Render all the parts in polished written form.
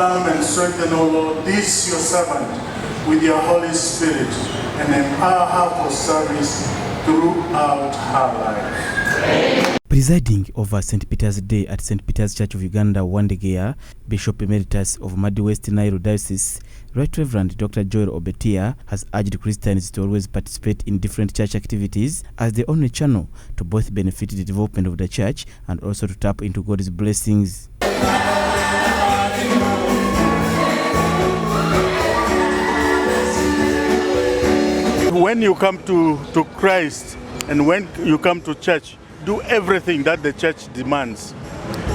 Confirm and strengthen, O Lord, this your servant with your Holy Spirit, and empower her for service throughout her life. Presiding over St. Peter's Day at St. Peter's Church of Uganda, Wandegeya, Bishop Emeritus of Madi West Nile Diocese, Right Reverend Dr. Joel Obetia, has urged Christians to always participate in different church activities as the only channel to both benefit the development of the church and also to tap into God's blessings. When you come to Christ and when you come to church, do everything that the church demands.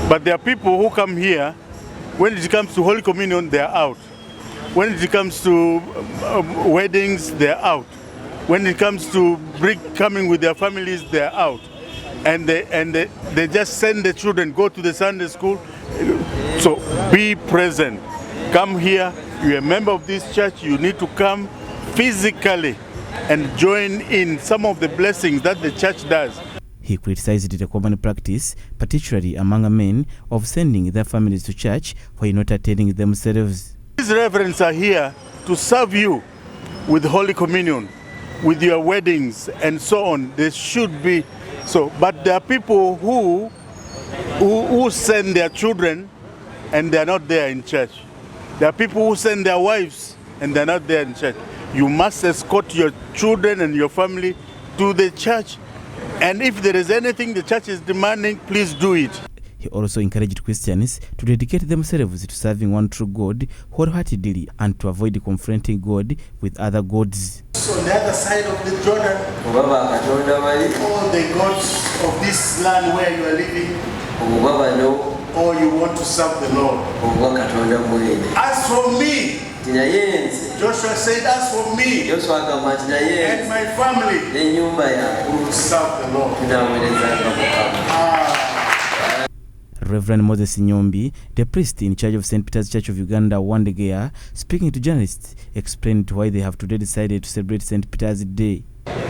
But there are people who come here, when it comes to Holy Communion, they're out. When it comes to weddings, they're out. When it comes to coming with their families, they're out. And they just send the children, go to the Sunday school. So be present. Come here. You're a member of this church. You need to come physically and join in some of the blessings that the church does. He criticized the common practice, particularly among men, of sending their families to church while not attending themselves. These reverends are here to serve you with Holy Communion, with your weddings and so on. They should be so. But there are people who send their children and they are not there in church. There are people who send their wives and they are not there in church. You must escort your children and your family to the church. And if there is anything the church is demanding, please do it. He also encouraged Christians to dedicate themselves to serving one true God wholeheartedly and to avoid confronting God with other gods. So on the other side of the Jordan, all the gods of this land where you are living, or you want to serve the Lord. As for me, Joshua said, as for me and my family, we will serve the Lord. Reverend Moses Nyombi, the priest in charge of St. Peter's Church of Uganda, Wandegeya, speaking to journalists, explained why they have today decided to celebrate St. Peter's Day.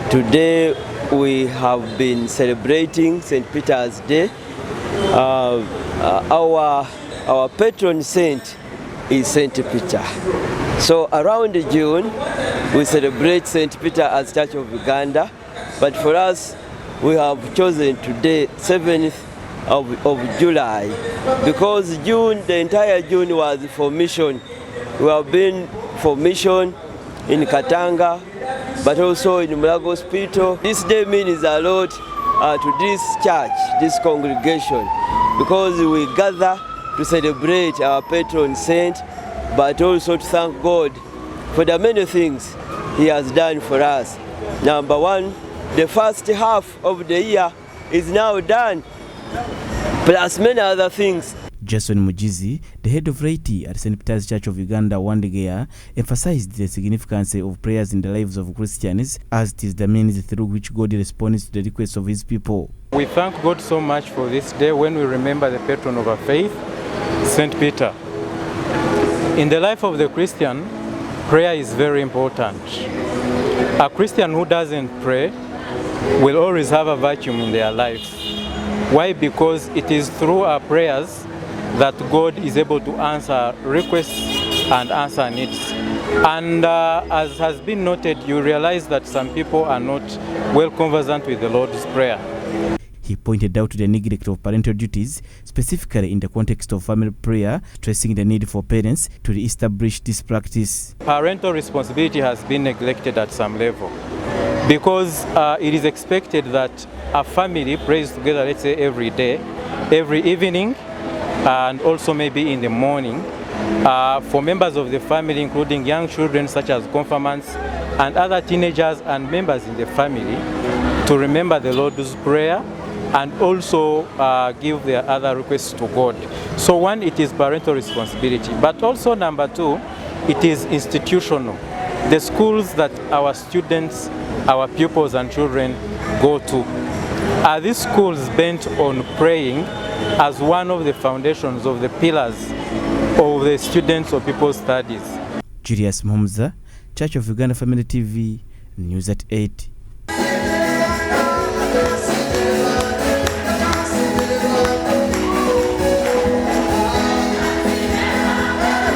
Today we have been celebrating St. Peter's Day. Our patron saint is St. Peter. So around June, we celebrate St. Peter as Church of Uganda, but for us, we have chosen today, 7th of July, because June, the entire June was for mission. We have been for mission in Katanga, but also in Mulago Hospital. This day means a lot to this church, this congregation, because we gather to celebrate our patron saint, but also to thank God for the many things He has done for us. Number one, the first half of the year is now done, plus many other things. Jason Mujizi, the head of laity at St. Peter's Church of Uganda, Wandegeya, emphasized the significance of prayers in the lives of Christians, as it is the means through which God responds to the requests of His people. We thank God so much for this day when we remember the patron of our faith, St. Peter. In the life of the Christian, prayer is very important. A Christian who doesn't pray will always have a vacuum in their life. Why? Because it is through our prayers that God is able to answer requests and answer needs. And as has been noted, you realize that some people are not well conversant with the Lord's Prayer. He pointed out the neglect of parental duties, specifically in the context of family prayer, stressing the need for parents to re-establish this practice. Parental responsibility has been neglected at some level because it is expected that a family prays together, let's say every day, every evening, and also maybe in the morning. For members of the family, including young children such as confirmants and other teenagers and members in the family, to remember the Lord's Prayer and also give their other requests to God. So one, it is parental responsibility, but also number two, it is institutional. The schools that our students, our pupils and children go to, are these schools bent on praying as one of the foundations of the pillars of the students or people's studies? Julius Momza, Church of Uganda Family TV, News at 8.